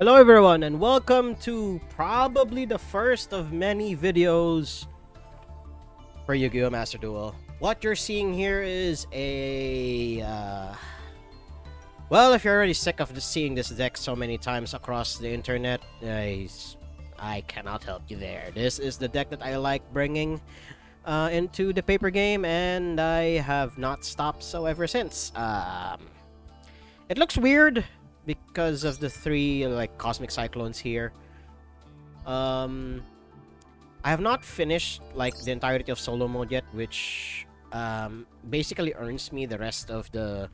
Hello everyone and welcome to probably the first of many videos for YuGiOh Master Duel. What you're seeing here is well, if you're already sick of seeing this deck so many times across the internet, I cannot help you there. This is the deck that I like bringing into the paper game, and I have not stopped so ever since. It looks weird because of the three like cosmic cyclones here. Um, I have not finished like the entirety of solo mode yet, which basically earns me the rest of the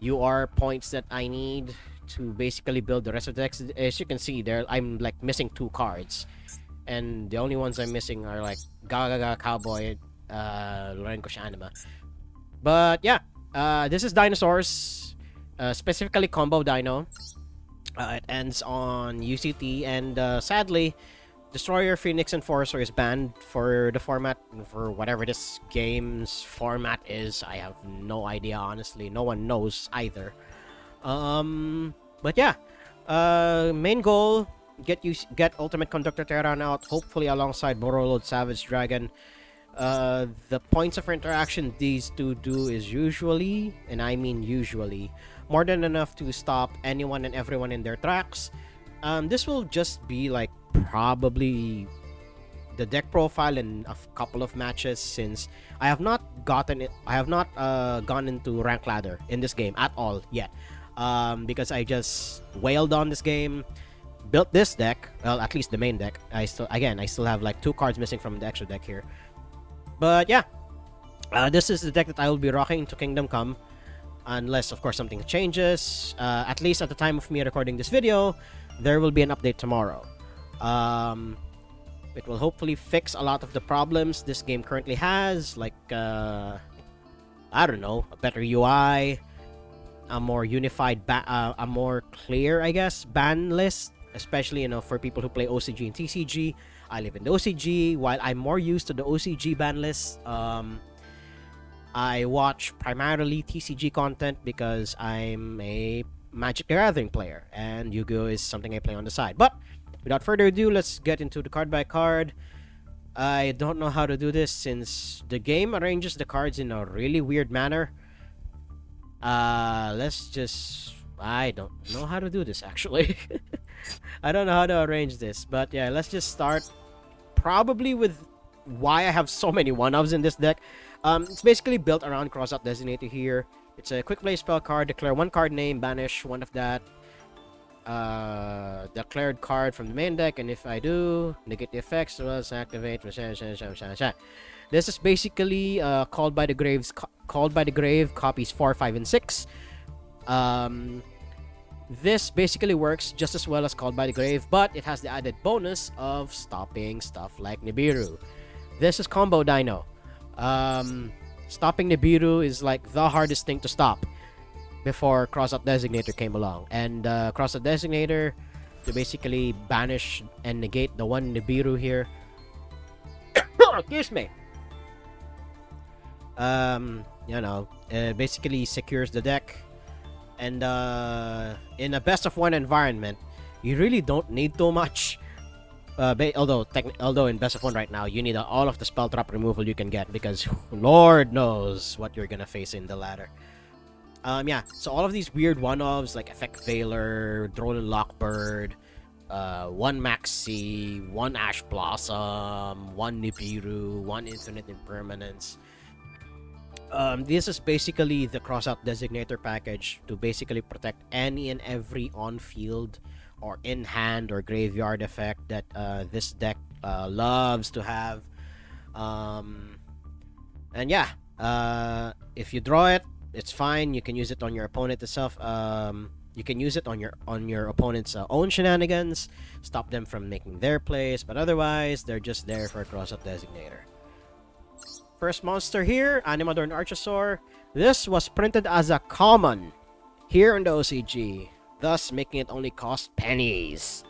UR points that I need to basically build the rest of the decks. As you can see, there I'm like missing two cards, and the only ones I'm missing are like Gaga Cowboy, Loren Anima. But yeah, this is dinosaurs, specifically combo Dino. It ends on UCT, and sadly, Destroyer, Phoenix, and Forcer is banned for the format, for whatever this game's format is. I have no idea, honestly. No one knows either. But yeah, main goal: get Ultimate Conductor Terran out, hopefully alongside Borrowload Savage Dragon. The points of interaction these two do is usually, and I mean usually, more than enough to stop anyone and everyone in their tracks. This will just be like probably the deck profile in a couple of matches, since I have not gone into rank ladder in this game at all yet. Because I just wailed on this game, built this deck, well, at least the main deck. I still have like two cards missing from the extra deck here. But yeah, this is the deck that I will be rocking to Kingdom Come, unless of course something changes. At least at the time of me recording this video, there will be an update tomorrow. It will hopefully fix a lot of the problems this game currently has, like I don't know, a better UI, a more unified, a more clear, I guess, ban list, especially for people who play OCG and TCG. I live in the OCG. While I'm more used to the OCG ban list, I watch primarily TCG content because I'm a Magic the Gathering player, and YuGiOh is something I play on the side. But without further ado, let's get into the card by card. I don't know how to do this since the game arranges the cards in a really weird manner. I don't know how to do this actually. I don't know how to arrange this, but yeah, let's just start probably with why I have so many one-ofs in this deck. It's basically built around Crossout Designator here. It's a quick play spell card. Declare one card name, banish one of that declared card from the main deck, and if I do, negate the effects, so let's activate. This is basically Called by the Grave copies 4, 5, and 6. This basically works just as well as Called by the Grave, but it has the added bonus of stopping stuff like Nibiru. This is combo Dino. Stopping Nibiru is like the hardest thing to stop before Crossout Designator came along. And Crossout Designator to basically banish and negate the one Nibiru here. Excuse me. Basically secures the deck. And in a best of one environment, you really don't need too much. Although in best of one right now, you need all of the spell trap removal you can get, because Lord knows what you're gonna face in the ladder. So all of these weird one-offs like Effect Veiler, Drone and Lockbird, one Maxi, one Ash Blossom, one Nibiru, one Infinite Impermanence. This is basically the Crossout Designator package to basically protect any and every on-field or in-hand or graveyard effect that this deck loves to have. If you draw it, it's fine. You can use it on your opponent itself. You can use it on your opponent's own shenanigans, stop them from making their plays, but otherwise they're just there for a Crossout Designator. First monster here, Animadorn Archosaur. This was printed as a common here in the OCG, thus making it only cost pennies.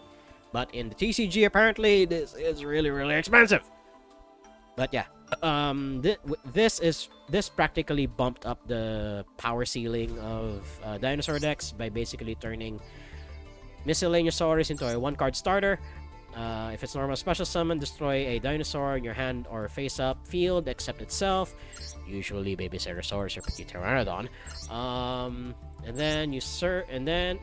But in the TCG, apparently, this is really, really expensive. But yeah, this practically bumped up the power ceiling of dinosaur decks by basically Miscellaneousaurus into a 1-card starter. If it's normal special summon, destroy a dinosaur in your hand or face-up field except itself. Usually Baby Ceratosaurus or Petit Pteranodon. And then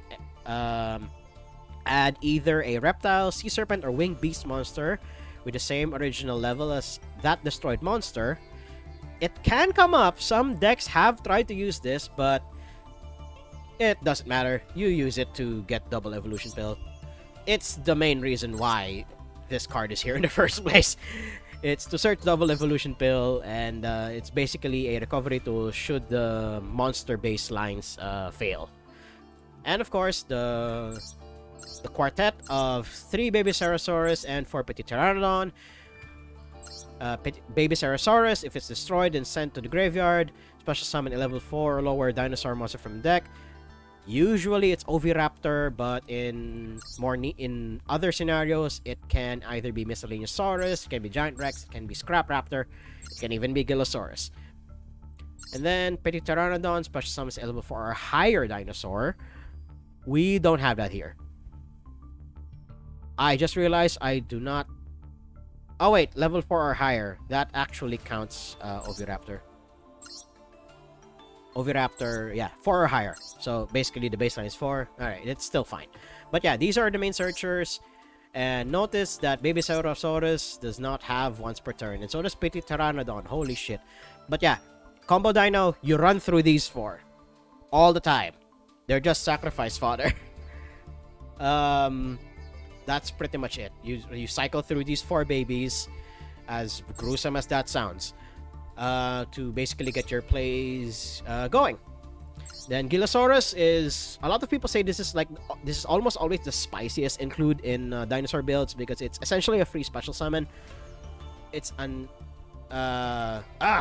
add either a reptile, sea serpent, or winged beast monster with the same original level as that destroyed monster. It can come up. Some decks have tried to use this, but it doesn't matter. You use it to get double evolution pill. It's the main reason why this card is here in the first place. It's to search double evolution pill, and it's basically a recovery tool should the monster baselines fail. And of course, the quartet of 3 Baby Ceratosaurus and 4 Petit Pteranodon. Baby Ceratosaurus, if it's destroyed and sent to the graveyard, special summon a level 4 or lower dinosaur monster from the deck. Usually it's Oviraptor, but in other scenarios, it can either be Miscellaneousaurus, it can be Giant Rex, it can be Scrap Raptor, it can even be Gilosaurus. And then Petit Pteranodon, special summons a level 4 or higher dinosaur. We don't have that here. I just realized I do not... Oh wait, level 4 or higher. That actually counts Oviraptor. Oviraptor, yeah, 4 or higher. So basically the baseline is 4. Alright, it's still fine. But yeah, these are the main searchers. And notice that Baby Ceratosaurus does not have once per turn. And so does Petit Pteranodon. Holy shit. But yeah, Combo Dino, you run through these 4. All the time. They're just sacrifice fodder. That's pretty much it. You cycle through these 4 babies, as gruesome as that sounds, to basically get your plays going. Then Gilosaurus is... A lot of people say this is almost always the spiciest include in dinosaur builds because it's essentially a free special summon. It's an... I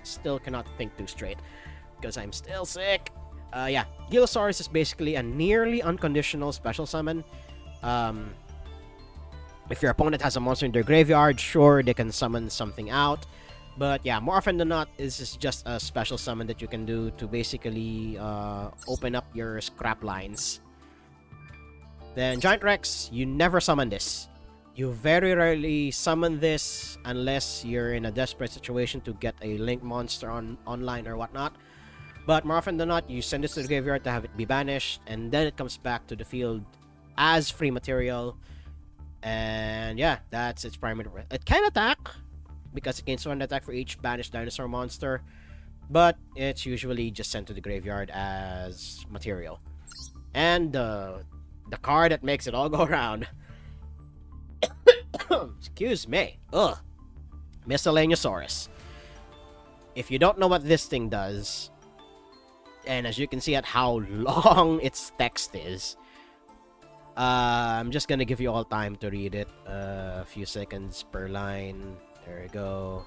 still cannot think too straight because I'm still sick. Yeah, Gilosaurus is basically a nearly unconditional special summon. If your opponent has a monster in their graveyard, sure, they can summon something out. But yeah, more often than not, this is just a special summon that you can do to basically open up your scrap lines. Then Giant Rex, you never summon this. You very rarely summon this unless you're in a desperate situation to get a link monster online or whatnot. But more often than not, you send this to the graveyard to have it be banished, and then it comes back to the field as free material. And yeah, that's its primary. It can attack, because it gains 1 attack for each banished dinosaur monster, but it's usually just sent to the graveyard as material. And the card that makes it all go around. Excuse me. Ugh. Miscellaneousaurus. If you don't know what this thing does, and as you can see at how long its text is, I'm just gonna give you all time to read it. A few seconds per line. There we go.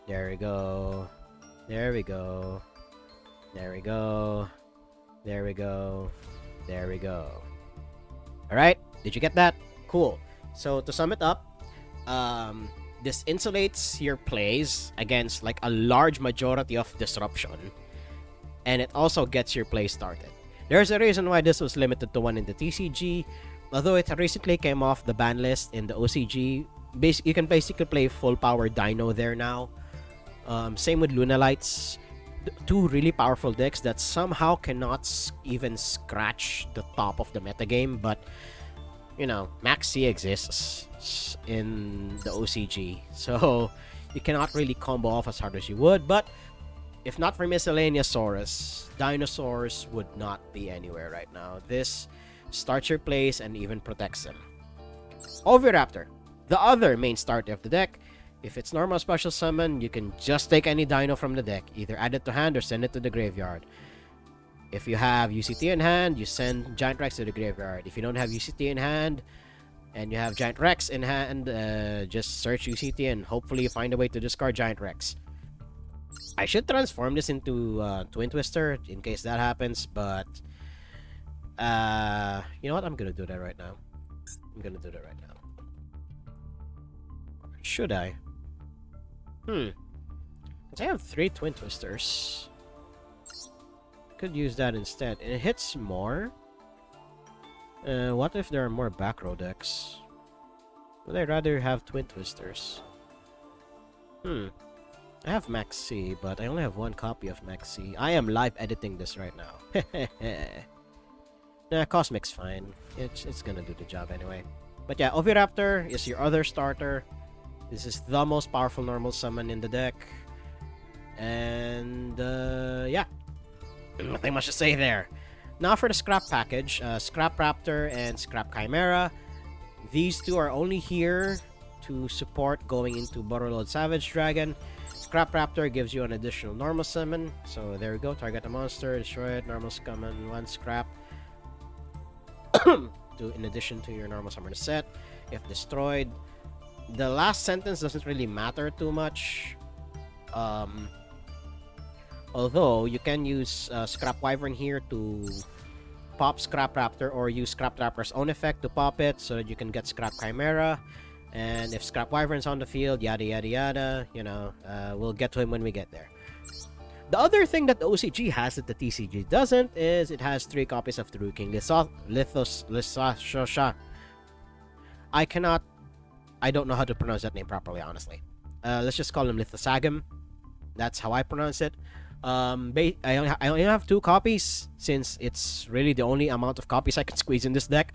There we go. There we go. There we go. There we go. There we go. Alright, did you get that? Cool. So to sum it up, this insulates your plays against like a large majority of disruption. And it also gets your play started. There's a reason why this was limited to 1 in the TCG. Although it recently came off the ban list in the OCG, you can basically play full power Dino there now. Same with Lunalights. 2 really powerful decks that somehow cannot even scratch the top of the metagame. But, you know, Max C exists in the OCG. So, you cannot really combo off as hard as you would. But, if not for Miscellaneousaurus, dinosaurs would not be anywhere right now. This starts your plays and even protects them. Oviraptor, the other main starter of the deck. If it's normal special summon, you can just take any dino from the deck, either add it to hand or send it to the graveyard. If you have UCT in hand, you send Giant Rex to the graveyard. If you don't have UCT in hand and you have Giant Rex in hand, just search UCT and hopefully find a way to discard Giant Rex. I should transform this into Twin Twister in case that happens, but you know what? I'm gonna do that right now. Should I? Because I have 3 Twin Twisters. Could use that instead. And it hits more. What if there are more back row decks? Would I rather have Twin Twisters? I have Max C, but I only have one copy of Max C. I am live editing this right now. Nah, Cosmic's fine. It's gonna do the job anyway. But yeah, Oviraptor is your other starter. This is the most powerful normal summon in the deck. And yeah, nothing much to say there. Now for the scrap package, Scrap Raptor and Scrap Chimera. These two are only here to support going into Borrowload Savage Dragon. Scrap Raptor gives you an additional normal summon. So there we go. Target a monster, destroy it, normal summon, 1 scrap. In addition to your normal summon set. If destroyed, the last sentence doesn't really matter too much. Although you can use Scrap Wyvern here to pop Scrap Raptor, or use Scrap Raptor's own effect to pop it so that you can get Scrap Chimera. And if Scrap Wyvern's on the field, yada yada yada, you know, we'll get to him when we get there. The other thing that the OCG has that the TCG doesn't is it has 3 copies of True King Lithosha. I don't know how to pronounce that name properly, honestly. Let's just call him Lithosagam. That's how I pronounce it. I only have 2 copies, since it's really the only amount of copies I can squeeze in this deck.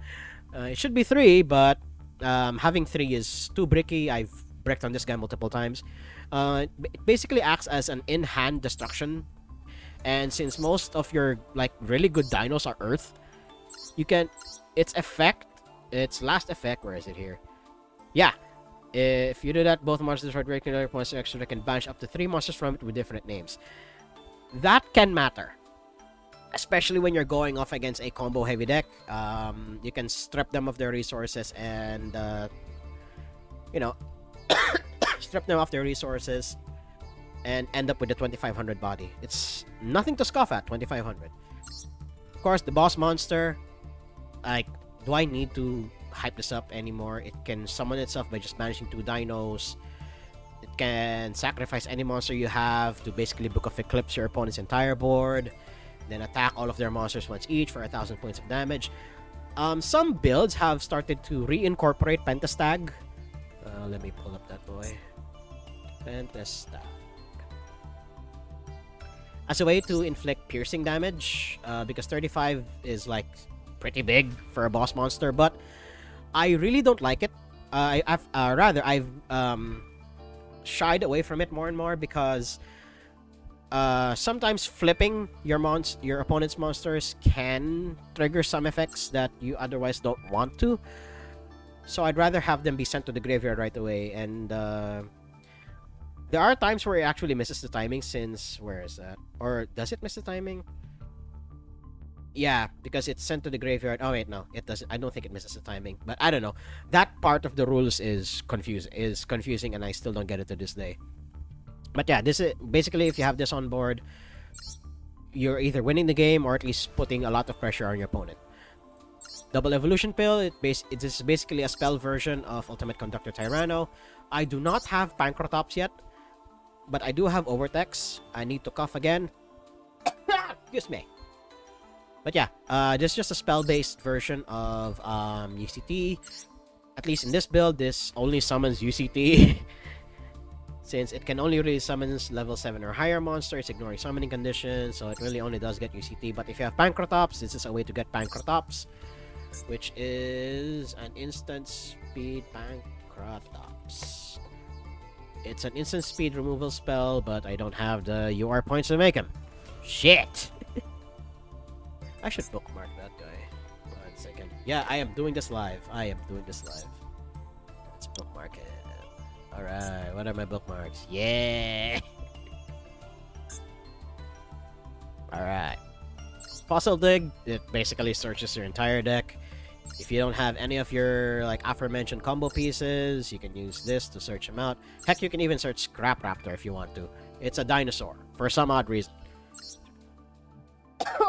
It should be 3, but having 3 is too bricky. I've bricked on this guy multiple times. It basically acts as an in-hand destruction, and since most of your like really good dinos are Earth, you can its last effect. Where is it here? Yeah. If you do that, both monsters are breaking another monster extra can banish up to 3 monsters from it with different names. That can matter, especially when you're going off against a combo heavy deck. You can strip them of their resources and you know, strip them of their resources and end up with the 2500 body. It's nothing to scoff at. 2500. Of course, the boss monster, like, do I need to hype this up anymore? It can summon itself by just banishing 2 dinos. It can sacrifice any monster you have to basically Book of Eclipse your opponent's entire board, then attack all of their monsters once each for 1000 points of damage. Some builds have started to reincorporate Pentastag. Let me pull up that boy. Pentastag. As a way to inflict piercing damage, because 35 is like pretty big for a boss monster, but I really don't like it. I've shied away from it more and more because sometimes flipping your opponent's monsters can trigger some effects that you otherwise don't want to. So I'd rather have them be sent to the graveyard right away. And there are times where it actually misses the timing, since where is that? Or does it miss the timing? Yeah, because it's sent to the graveyard. Oh wait, no, it doesn't. I don't think it misses the timing, but I don't know. That part of the rules is confusing, and I still don't get it to this day. But yeah, this is basically, if you have this on board, you're either winning the game or at least putting a lot of pressure on your opponent. Double Evolution Pill. It is basically a spell version of Ultimate Conductor Tyranno. I do not have Pancratops yet, but I do have Overtex. I need to cough again. Excuse me. But yeah, this is just a spell-based version of UCT. At least in this build, this only summons UCT. Since it can only really summon level 7 or higher monsters, ignoring summoning conditions, so it really only does get UCT. But if you have Pancratops, this is a way to get Pancratops, which is an instant speed Pancratops. It's an instant speed removal spell, but I don't have the UR points to make him. Shit! I should bookmark that guy. 1 second. Yeah, I am doing this live. Let's bookmark it. Alright, what are my bookmarks? Yeah! Alright. Fossil Dig, it basically searches your entire deck. If you don't have any of your like aforementioned combo pieces, you can use this to search them out. Heck, you can even search Scrap Raptor if you want to. It's a dinosaur, for some odd reason.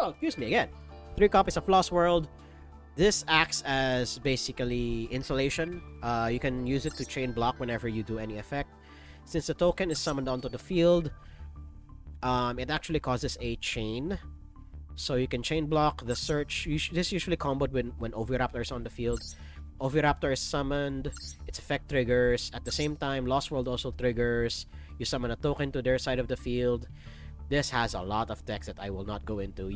Excuse me again. 3 copies of Lost World. This acts as basically insulation. You can use it to chain block whenever you do any effect. Since the token is summoned onto the field, it actually causes a chain So you can chain block the search. This usually comboed when Oviraptor is on the field. Oviraptor is summoned. Its effect triggers. At the same time, Lost World also triggers. You summon a token to their side of the field. This has a lot of text that I will not go into.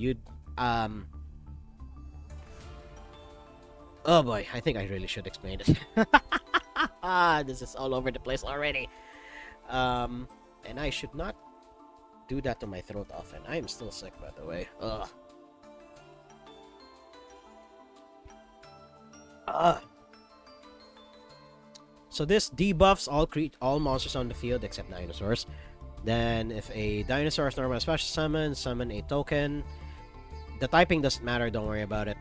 Oh boy, I think I really should explain it. This is all over the place already. And I should not do that to my throat often. I am still sick, by the way. Ugh. So this debuffs all monsters on the field except dinosaurs. Then if a dinosaur is normal special summon a token. The typing doesn't matter, don't worry about it.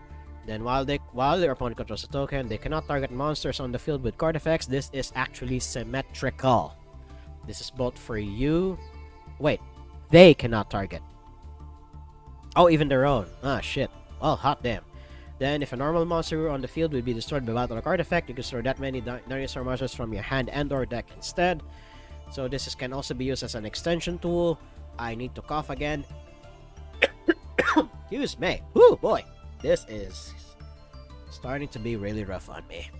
Then while their opponent controls a token, they cannot target monsters on the field with card effects. This is actually symmetrical. This is both for you. Wait, they cannot target. Oh, even their own. Ah, shit. Oh, hot damn. Then, if a normal monster on the field will be destroyed by battle or card effect, you can store that many dinosaur monsters from your hand and/or deck instead. So this can also be used as an extension tool. I need to cough again. Excuse me. Woo, boy. This is starting to be really rough on me.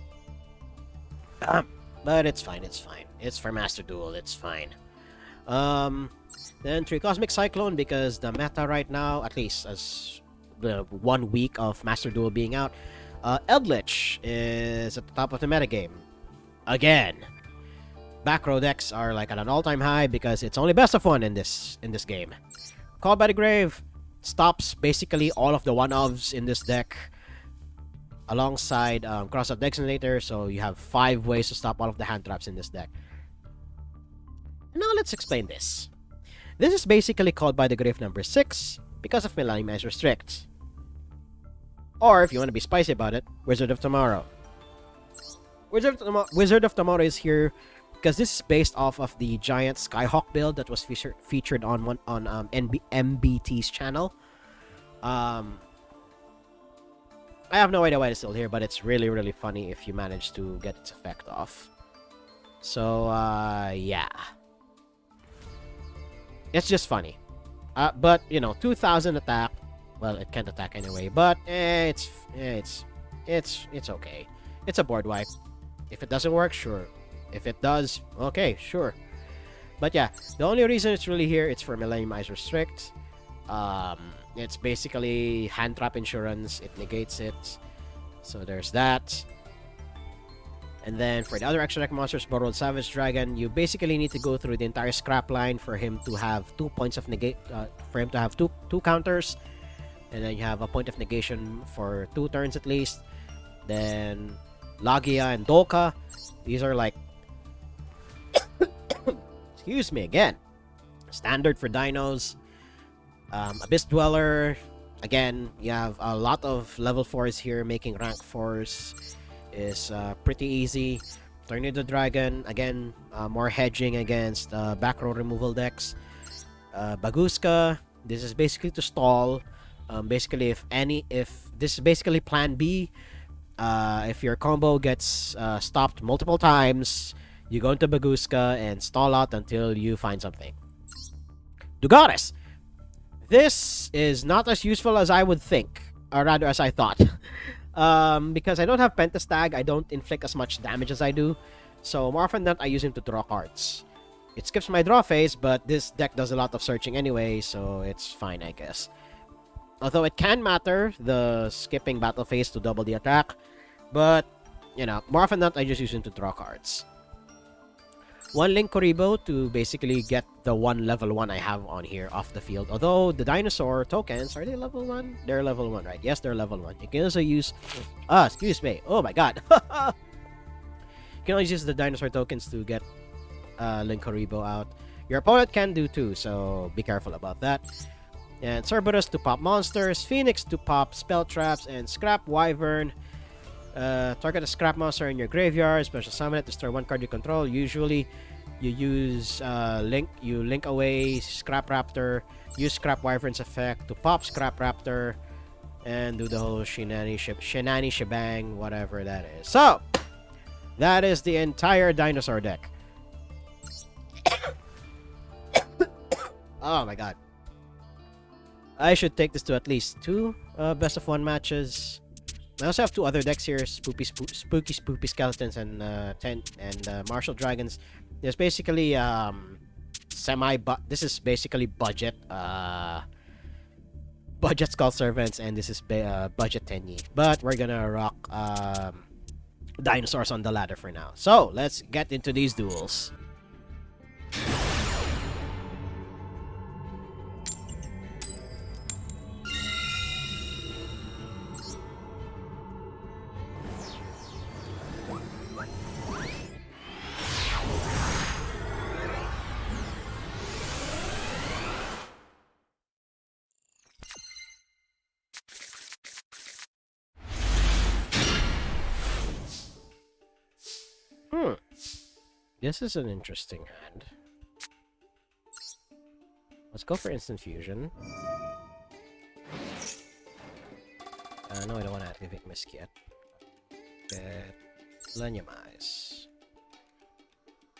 But it's fine, it's fine. It's for Master Duel, it's fine. Then 3 Cosmic Cyclone, because the meta right now, at least as the 1 week of Master Duel being out, Eldritch is at the top of the metagame. Again. Back row decks are like at an all-time high because it's only best of 1 in this game. Called by the Grave stops basically all of the one-ofs in this deck alongside Cross-Out Designator, so you have 5 ways to stop all of the hand traps in this deck. Now let's explain this. This is basically Called by the Grave number 6 because of Millennium Eyes Restrict. Or if you want to be spicy about it, Wizard of Tomorrow. Wizard of Tomorrow is here because this is based off of the giant Skyhawk build that was featured on MBT's channel. I have no idea why it's still here, but it's really, really funny if you manage to get its effect off. So, yeah. It's just funny. But, 2000 attack. Well, it can't attack anyway, but it's okay. It's a board wipe. If it doesn't work, sure. If it does, okay, sure. But yeah, the only reason it's really here, it's for Millennium Eyes Restrict. It's basically hand trap insurance. It negates it. So there's that. And then for the other extra deck monsters, Borrowed Savage Dragon, you basically need to go through the entire scrap line for him to have 2 points of negate. For him to have two counters, and then you have a point of negation for 2 turns at least. Then Lagia and Dolka, these are like excuse me again. Standard for dinos. Abyss Dweller. Again, you have a lot of level 4s here. Making rank 4s is pretty easy. Tornado Dragon. Again, more hedging against back row removal decks. Baguska. This is basically to stall. Basically, if this is basically plan B. If your combo gets stopped multiple times, you go into Baguska and stall out until you find something. Dugaris. This is not as useful as I would think, or rather as I thought. Because I don't have Pentastag, I don't inflict as much damage as I do. So more often than not, I use him to draw cards. It skips my draw phase, but this deck does a lot of searching anyway, so it's fine, I guess. Although it can matter, the skipping battle phase to double the attack. But, more often than not, I just use him to draw cards. 1 Link Koribo to basically get the 1 level 1 I have on here off the field. Although the dinosaur tokens, are they level 1? They're level 1, right? Yes, they're level 1. You can also use... excuse me. Oh my god. You can always use the dinosaur tokens to get Link Koribo out. Your opponent can do too, so be careful about that. And Cerberus to pop monsters, Phoenix to pop spell traps, and Scrap Wyvern. Target a scrap monster in your graveyard, special summon it, destroy 1 card you control. Usually, you use link away Scrap Raptor, use Scrap Wyvern's effect to pop Scrap Raptor, and do the whole shenani shebang, whatever that is. So, that is the entire dinosaur deck. Oh my god. I should take this to at least 2 best of 1 matches. I also have 2 other decks here: Spooky Skeletons and Martial Dragons. There's basically this is basically budget Skull Servants, and this is budget Tenyi. But we're gonna rock dinosaurs on the ladder for now. So let's get into these duels. This is an interesting hand. Let's go for Instant Fusion. No, I don't want to activate Misk yet. Get Lenyamize.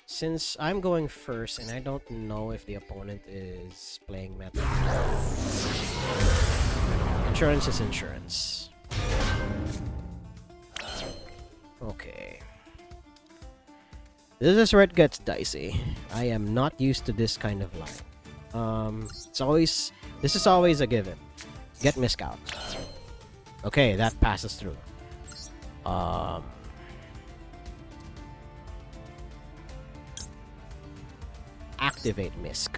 Since I'm going first, and I don't know if the opponent is playing metal. Insurance is insurance. Okay. This is where it gets dicey. I am not used to this kind of line. This is always a given. Get Misk out. Okay, that passes through. Activate Misk.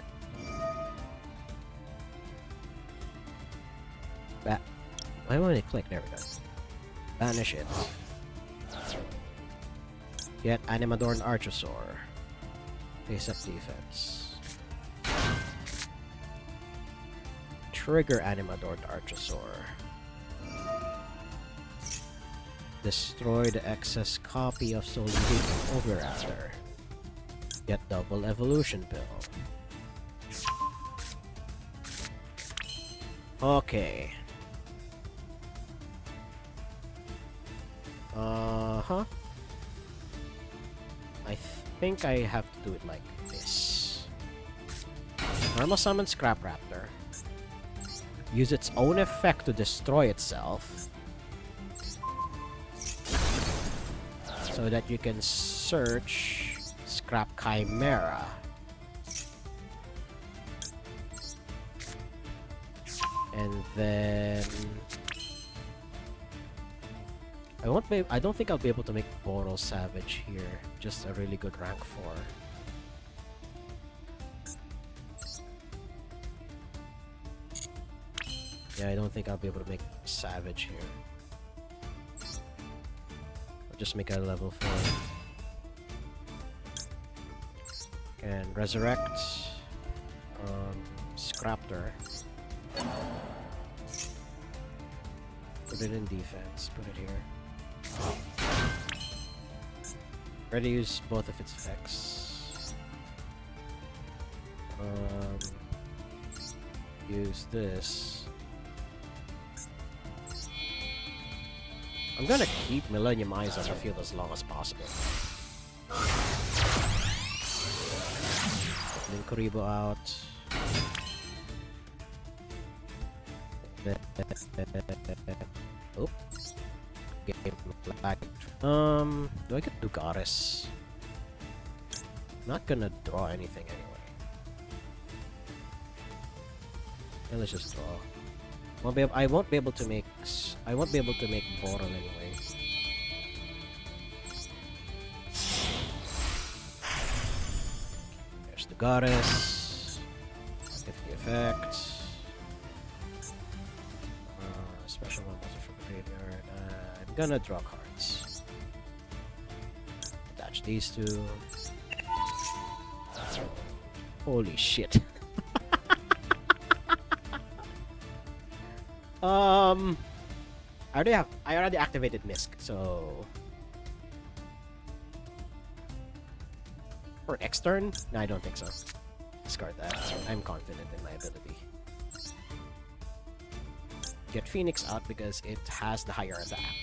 Why won't it click? There we go. Banish it. Get Animadorn Archosaur. Face up defense. Trigger Animadorn Archosaur. Destroy the excess copy of Soul Overraptor. Get double evolution pill. Okay. I think I have to do it like this. Normal summon Scrap Raptor. Use its own effect to destroy itself. So that you can search Scrap Chimera. And then I don't think I'll be able to make Boral Savage here. Just a really good rank 4. Yeah, I don't think I'll be able to make Savage here. I'll just make a level 4. And resurrect Scraptor. Put it in defense. Put it here. Ready to use both of its effects. Use this. I'm gonna keep Millennium Eyes on the field as long as possible. Then Kuribo out. Oh. Game lag. Do I get Dugaris? Not gonna draw anything anyway. And let's just draw. I won't be able to make Boral anyway. There's Dugaris. Get the effect. Special one also from the graveyard. I'm gonna draw cards. Attach these two. Holy shit. I already activated Misk, so for next turn? No, I don't think so. Discard that. I'm confident in my ability. Get Phoenix out because it has the higher attack.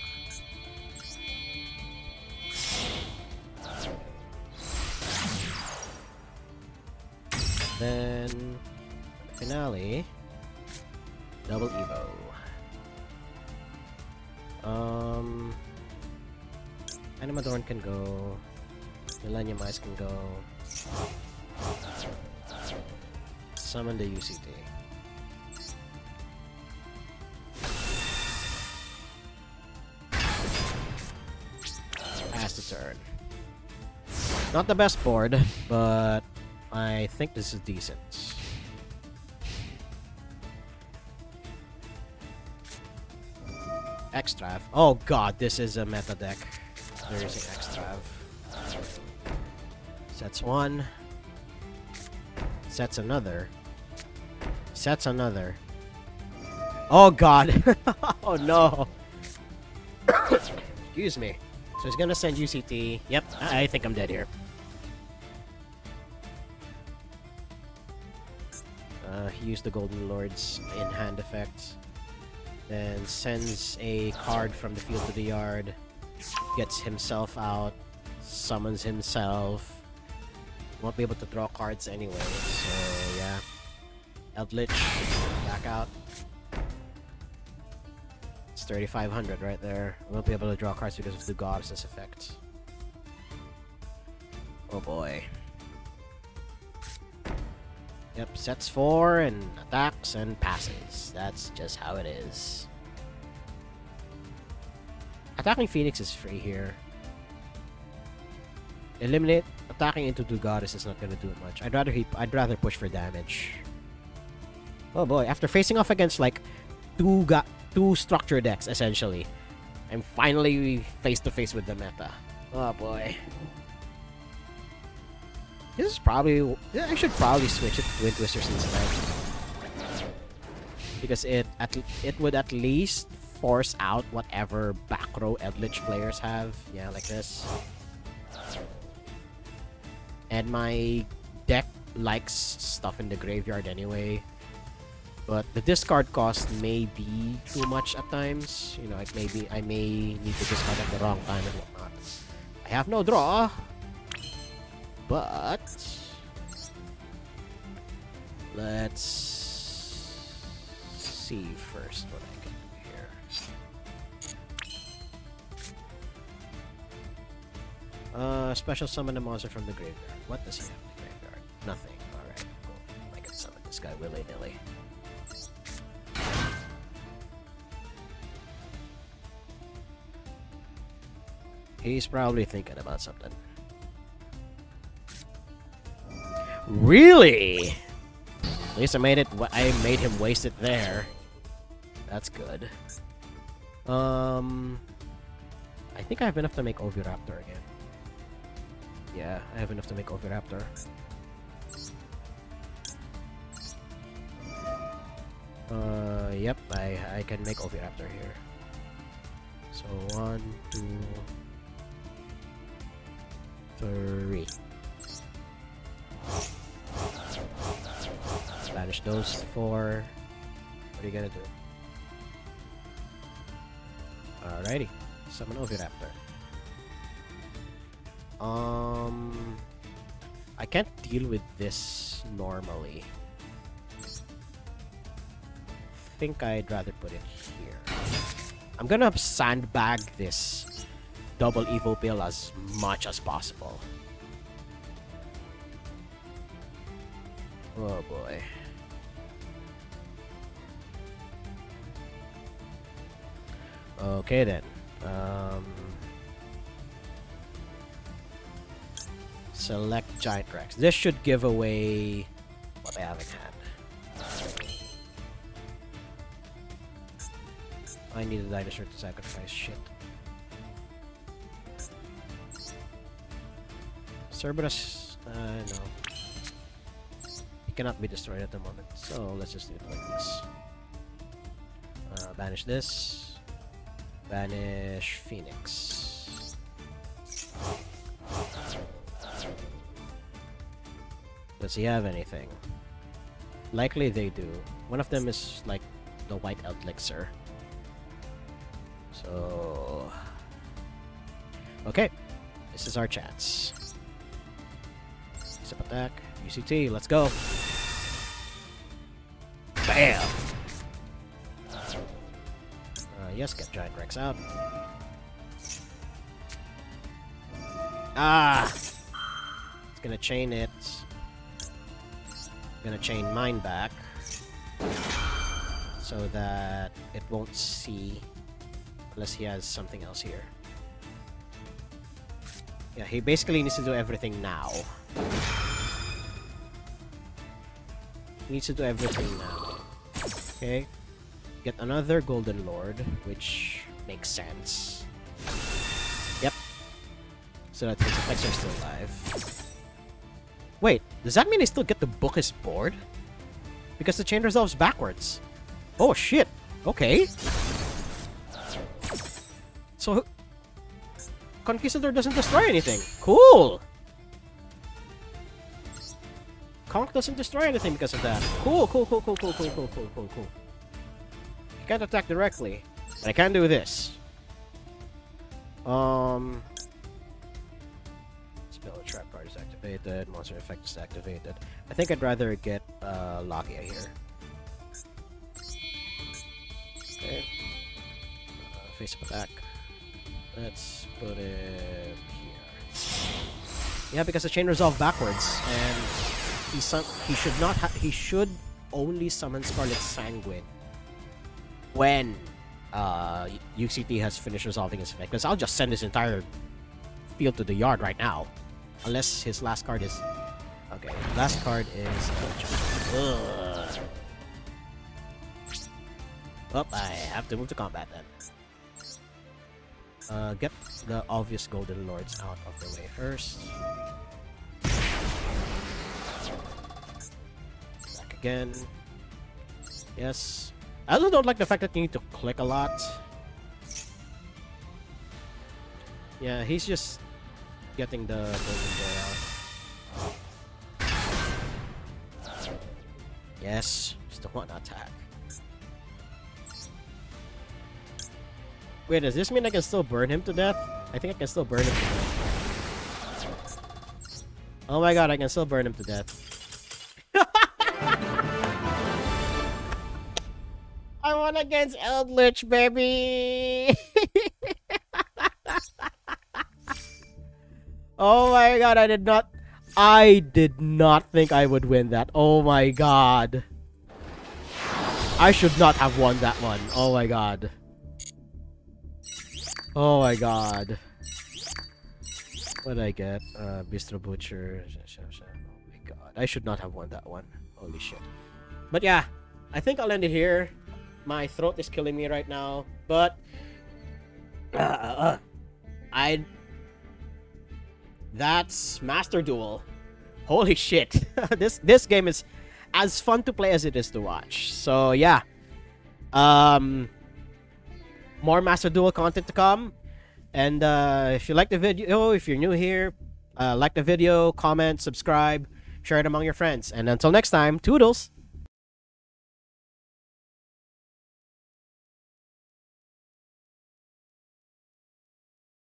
Then finale. Double Evo. Animadorn can go. Millennium Mice can go. Summon the UCT. Pass the turn. Not the best board, but I think this is decent. Extrav. Oh god, this is a meta deck. They're using Extrav. Sets one. Sets another. Sets another. Oh god. Oh no. Excuse me. So he's gonna send UCT. Yep, I think I'm dead here. He used the Golden Lord's in hand effect. Then sends a card from the field to the yard. Gets himself out. Summons himself. Won't be able to draw cards anyway, so yeah. Eldritch, back out. It's 3,500 right there. Won't be able to draw cards because of the Goddess's effect. Oh boy. Yep, sets 4 and attacks and passes. That's just how it is. Attacking Phoenix is free here. Eliminate attacking into the Goddess is not gonna do much. I'd rather push for damage. Oh boy, after facing off against like two structure decks essentially, I'm finally face to face with the meta. Oh boy. This is probably... I should probably switch it to Twin Twisters instead. Because it would at least force out whatever back row Eldritch players have. Yeah, like this. And my deck likes stuff in the graveyard anyway. But the discard cost may be too much at times. You know, I may need to discard at the wrong time and whatnot. I have no draw. But let's see first what I can do here. Special summon a monster from the graveyard. What does he have in the graveyard? Nothing. Alright, cool. I can summon this guy willy-nilly. He's probably thinking about something. Really? At least I made him waste it there. That's good. I think I have enough to make Oviraptor again. Yeah, I have enough to make Oviraptor. Yep, I can make Oviraptor here. So 1, 2, 3. Banish those 4. What are you gonna do? Alrighty. Summon Oviraptor. I can't deal with this normally. Think I'd rather put it here. I'm gonna sandbag this double Evo Pill as much as possible. Oh boy. Okay then. Select Giant Rex. This should give away what I have in hand. I need a dinosaur to sacrifice. Shit. Cerberus, no. He cannot be destroyed at the moment, so let's just do it like this. Banish this. Banish Phoenix. Does he have anything? Likely they do. One of them is like the White Elixir. So... okay. This is our chance. Step attack. UCT. Let's go. Bam! Yes, get Giant Rex out. Ah! It's gonna chain it. Gonna chain mine back. So that it won't see unless he has something else here. Yeah, he basically needs to do everything now. He needs to do everything now. Okay. Get another Golden Lord, which makes sense. Yep. So that his effects are still alive. Wait, does that mean I still get to book his board? Because the chain resolves backwards. Oh shit. Okay. So Conquistador doesn't destroy anything. Cool. Conk doesn't destroy anything because of that. Cool. I can't attack directly, but I can do this. Spell trap card is activated. Monster effect is activated. I think I'd rather get Logia here. Okay. Face up attack. Let's put it here. Yeah, because the chain resolved backwards, and he should only summon Scarlet Sanguine when UCT has finished resolving his effect. Because I'll just send his entire field to the yard right now, unless his last card is okay. Last card is oh, I have to move to combat then. Get the obvious Golden Lords out of the way first. Back again. Yes. I also don't like the fact that you need to click a lot. Yeah, he's just getting the Golden Boy out. Yes, just one attack. Wait, does this mean I can still burn him to death? I think I can still burn him to death. Oh my god, I can still burn him to death. I won against Eldritch, baby! Oh my god, I did not think I would win that. Oh my god. I should not have won that one. Oh my god. Oh my god. What did I get? Bistro Butcher. Oh my god. I should not have won that one. Holy shit. But yeah, I think I'll end it here. My throat is killing me right now. But that's Master Duel. Holy shit. This game is as fun to play as it is to watch. So yeah. More Master Duel content to come. And if you like the video, if you're new here, like the video, comment, subscribe, share it among your friends. And until next time, toodles!